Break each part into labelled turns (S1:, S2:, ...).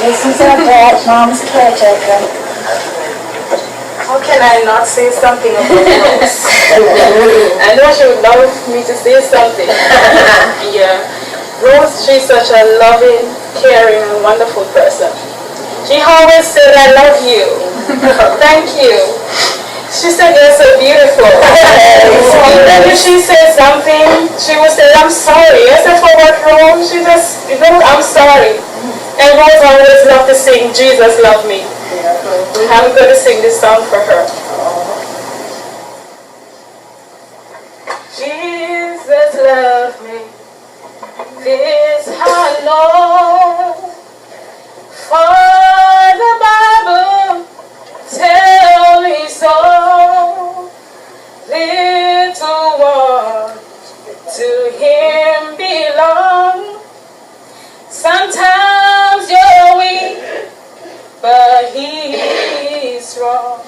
S1: this is our dad, mom's caretaker.
S2: How can I not say something about Rose? I know she would love me to say something. Yeah. Rose, she's such a loving, caring, and wonderful person. She always said, I love you. Thank you. She said, you're so beautiful. Whenever she said something, she would say, I'm sorry. I said, for what, Rose? She just, I'm sorry. And Rose always loved to sing, Jesus Love Me. I'm going to sing this song for her. Jesus love me, this I know, for the Bible tell me so. Little one to him belong. Sometimes you're weak, but he's strong.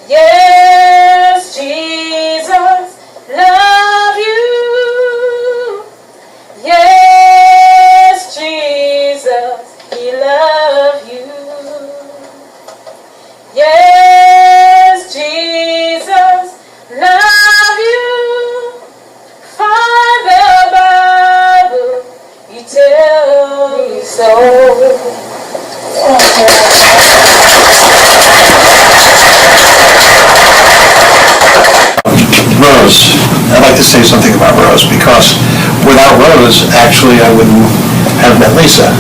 S2: Yes, Jesus love you. Yes, Jesus, he love you. Yes, Jesus love you. For the Bible, you tell me so.
S3: Rose. I'd like to say something about Rose because without Rose, actually, I wouldn't have met Lisa.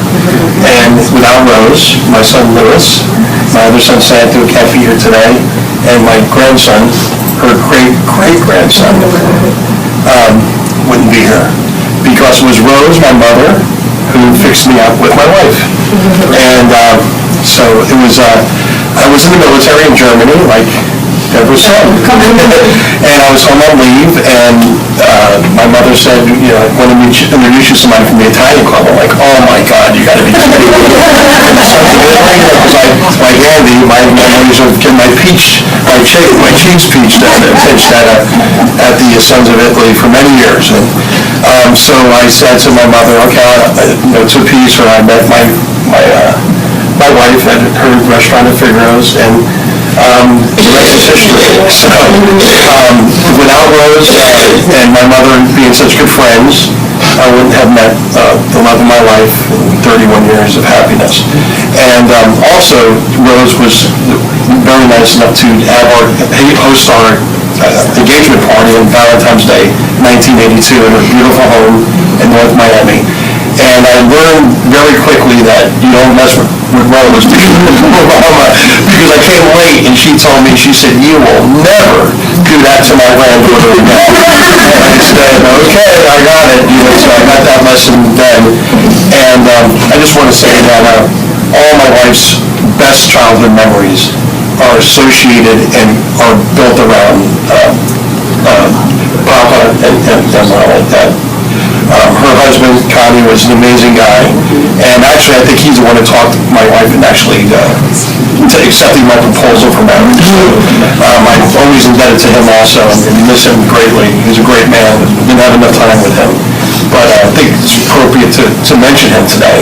S3: And without Rose, my son Lewis, my other son Santu can't be here today, and my grandson, her great-great-grandson, wouldn't be here. Because it was Rose, my mother, who fixed me up with my wife. And so it was, I was in the military in Germany, like Deborah's son. And I was home on leave, and my mother said, you know, I want to introduce you to somebody from the Italian club. I'm like, oh my God, you got to be kidding me. Because my Andy, my memories of getting my cheese pinched at the Sons of Italy for many years. And so I said to my mother, okay, to appease her, I met my wife at her restaurant at Figaro's, and the rest is history. So without Rose and my mother being such good friends, I wouldn't have met the love of my life in 31 years of happiness. And also, Rose was very nice enough to host our engagement party on Valentine's Day, 1982, in her beautiful home in North Miami. And I learned very quickly that you don't mess with Rose because I came late and she told me, she said, you will never do that to my granddaughter again. And I said, okay, I got it. So I got that lesson then. And I just want to say that all my wife's best childhood memories are associated and are built around Papa and Mama like that. Her husband, Connie, was an amazing guy, and actually I think he's the one who talked to my wife and actually accepting my proposal for marriage. So I'm always indebted to him also, and miss him greatly. He's a great man. Didn't have enough time with him, but I think it's appropriate to mention him today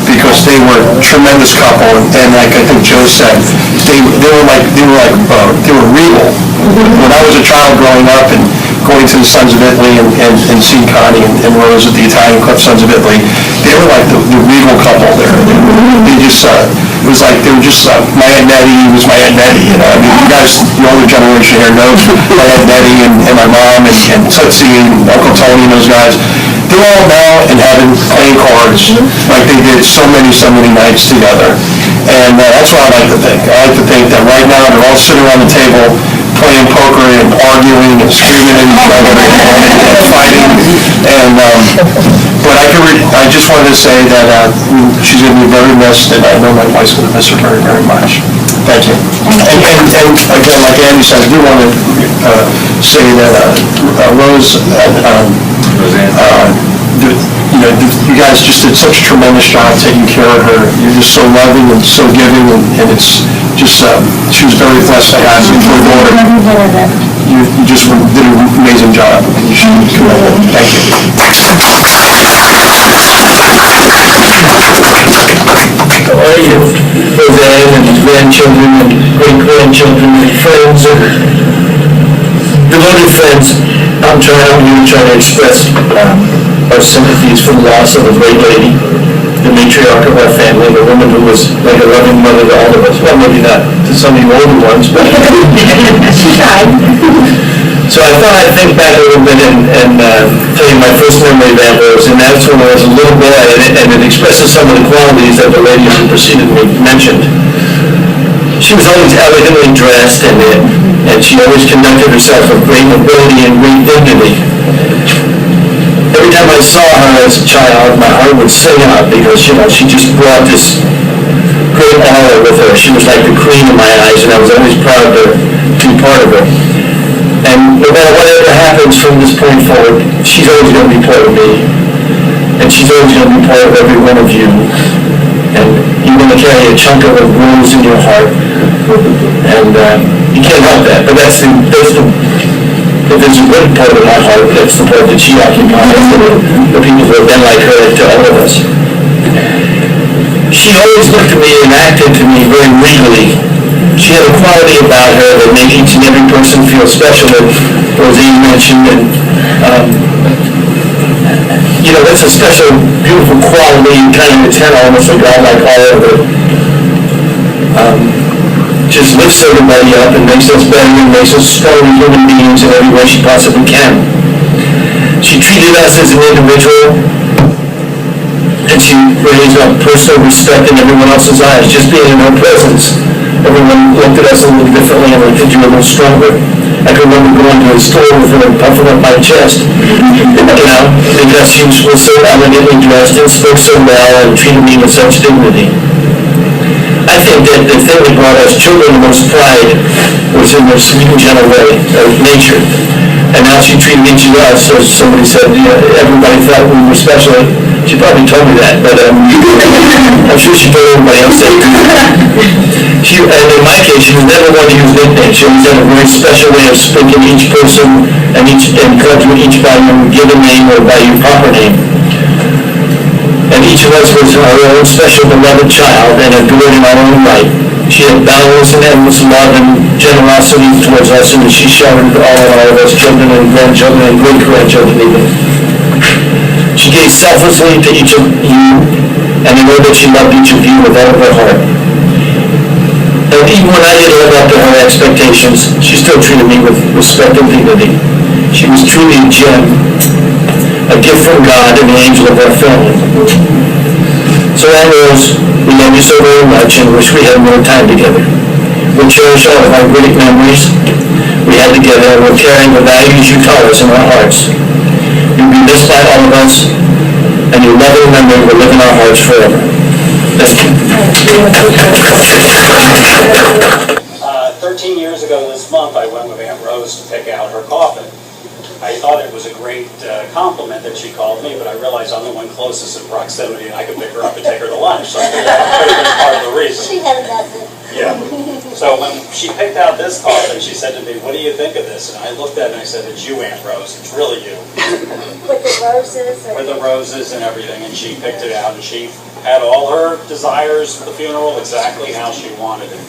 S3: because they were a tremendous couple, and like I think Joe said, they were regal. When I was a child growing up and going to the Sons of Italy and seeing Connie and Rose at the Italian Club Sons of Italy, they were like the regal couple there. They just, it was like they were just, my Aunt Nettie was my Aunt Nettie, you know. I mean, you guys, the older generation here knows my Aunt Nettie and my mom and Tootsie and Uncle Tony and those guys. They're all now in heaven playing cards like they did so many nights together. And that's what I like to think. I like to think that right now they're all sitting around the table playing poker and arguing and screaming at each other and fighting. And but I just wanted to say that she's going to be very missed, and I know my wife's going to miss her very, very much. Thank you. And again, like Andy said, I do want to say that Rose you guys just did such a tremendous job taking care of her. You're just so loving and so giving, and it's just, she was very blessed to have you for her daughter. You just did an amazing job. You should be commended. Thank you.
S4: with Roseanne and grandchildren and great-grandchildren and friends and devoted friends. I'm here to try to express our sympathies for the loss of a great lady, the matriarch of our family, the woman who was like a loving mother to all of us. Well, maybe not to some of you older ones, but she tried. So I thought I'd think back a little bit and tell you my first memory of Aunt Rose, and that's when I was a little boy, and it expresses some of the qualities that the lady who preceded me mentioned. She was always elegantly dressed, and she always conducted herself with great ability and great dignity. Every time I saw her as a child, my heart would sing out because, she just brought this great aura with her. She was like the queen in my eyes, and I was always proud to be part of her. And no matter whatever happens from this point forward, she's always going to be part of me. And she's always going to be part of every one of you. And you're going to carry a chunk of a rose in your heart. And you can't help that. But if there's a good part of my heart, that's the part that she occupies. The people who have been like her to all of us. She always looked at me and acted to me very regally. She had a quality about her that made each and every person feel special, that Roseanne mentioned, and that's a special, beautiful quality, kind of a almost a godlike aura that just lifts everybody up and makes us better and makes us stronger human beings in every way she possibly can. She treated us as an individual, and she raised up personal respect in everyone else's eyes. Just being in her presence, everyone looked at us a little differently and looked at you a little stronger. I can remember going to a store with her and puffing up my chest, because she was so elegantly dressed and spoke so well and treated me with such dignity. I think that the thing that brought us children the most pride was in her sweet and gentle way of nature. And now she treated each of us, as somebody said, everybody thought we were special. She probably told me that, but I'm sure she told everybody else that. And in my case, she was never one to use nicknames. She always had a very special way of speaking to each person and calling to each by your given name or by your proper name. And each of us was our own special beloved child and adored in our own right. She had boundless and endless love and generosity towards us, and she showered all of us children and grandchildren and great-grandchildren even. She gave selflessly to each of you, and I know that she loved each of you with all of her heart. And even when I didn't live up to her expectations, she still treated me with respect and dignity. She was truly a gem, a gift from God and the angel of our family. So Aunt Rose, we love you so very much and wish we had more time together. We'll cherish all of our great memories we had together, and we'll carry the values you taught us in our hearts. You'll be missed by all of us, and your loving memory will live in our hearts forever. Thank you.
S5: 13 years ago this month, I went with Aunt Rose to pick out her coffin. I thought it was a great compliment that she called me, but I realized I'm the one closest in proximity, and I could pick her up and take her to lunch. So I figured that could have been part of the reason.
S1: She never does it.
S5: Yeah. So when she picked out this coffin, she said to me, "What do you think of this?" And I looked at it and I said, "It's you, Aunt Rose. It's really you."
S1: With the roses?
S5: With the roses and everything, and she picked it out, and she had all her desires for the funeral exactly how she wanted it.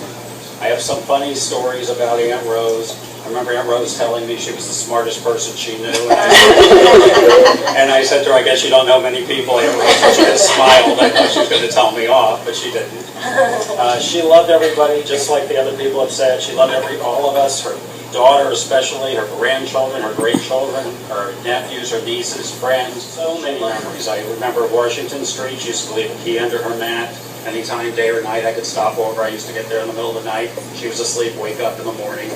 S5: I have some funny stories about Aunt Rose. I remember Aunt Rose telling me she was the smartest person she knew. And I said to her, "I guess you don't know many people." Aunt Rose, she just smiled. I thought she was going to tell me off, but she didn't. She loved everybody, just like the other people have said. She loved all of us, her daughter especially, her grandchildren, her great-children, her nephews, her nieces, friends. So many memories. I remember Washington Street. She used to leave a key under her mat. Anytime, day or night, I could stop over. I used to get there in the middle of the night. She was asleep, wake up in the morning.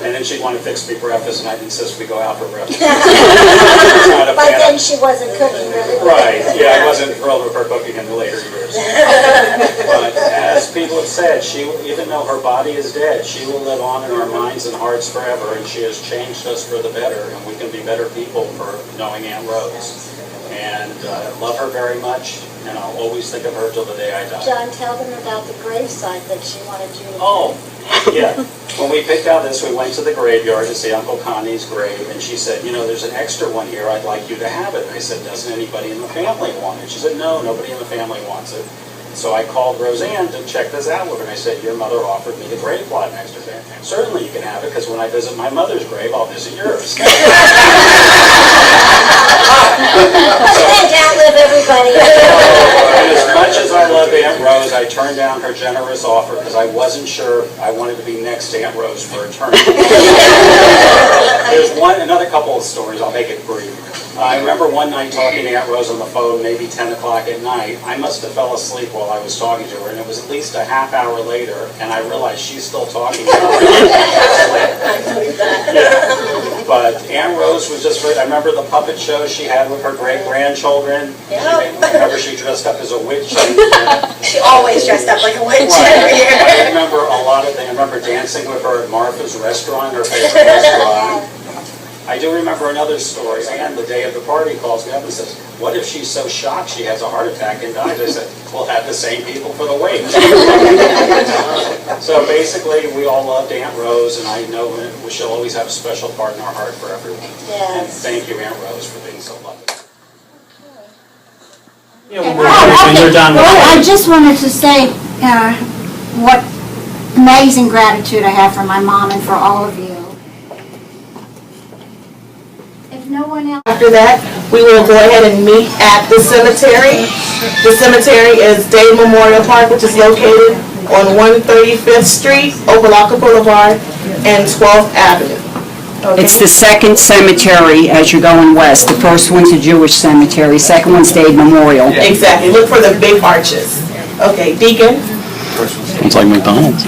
S5: And then she'd want to fix me breakfast, and I'd insist we go out for breakfast.
S1: But then she wasn't cooking really well.
S5: Right, yeah, I wasn't thrilled with her cooking in the later years. But as people have said, even though her body is dead, she will live on in our minds and hearts forever, and she has changed us for the better, and we can be better people for knowing Aunt Rose. And I love her very much, and I'll always think of her till the day I die.
S1: John, tell them about the gravesite that she wanted you to
S5: Oh, yeah. When we picked out this, we went to the graveyard to see Uncle Connie's grave, and she said, "There's an extra one here. I'd like you to have it." And I said, "Doesn't anybody in the family want it?" She said, "No, nobody in the family wants it." So I called Roseanne to check this out with her, and I said, your mother offered me the grave plot next to her. Certainly you can have it, because when I visit my mother's grave, I'll visit yours.
S1: I can't outlive everybody.
S5: And as much as I love Aunt Rose, I turned down her generous offer because I wasn't sure I wanted to be next to Aunt Rose for eternity. There's another couple of stories, I'll make it brief. I remember one night talking to Aunt Rose on the phone, maybe 10 o'clock at night. I must have fell asleep while I was talking to her, and it was at least a half hour later, and I realized she's still talking to me. But Aunt Rose was just great. I remember the puppet shows she had with her great-grandchildren. I remember she dressed up as a witch.
S1: She always dressed up like a witch every year.
S5: I remember a lot of things. I remember dancing with her at Martha's restaurant, her favorite restaurant. I do remember another story, and the day of the party calls me up and says, what if she's so shocked she has a heart attack and dies? I said, we'll have the same people for the wake. So basically, we all loved Aunt Rose, and I know she'll always have a special part in our heart for everyone.
S1: Yes.
S5: And thank you, Aunt Rose, for being so loving.
S6: You're done with
S7: Well, I just wanted to say what amazing gratitude I have for my mom and for all of you. If no one else...
S8: After that, we will go ahead and meet at the cemetery. The cemetery is Dade Memorial Park, which is located on 135th Street, Opa-locka Boulevard, and 12th Avenue. Okay.
S9: It's the second cemetery as you're going west. The first one's a Jewish cemetery, second one's Dade Memorial.
S8: Exactly. Look for the big arches. Okay, Deacon?
S6: It's like McDonald's.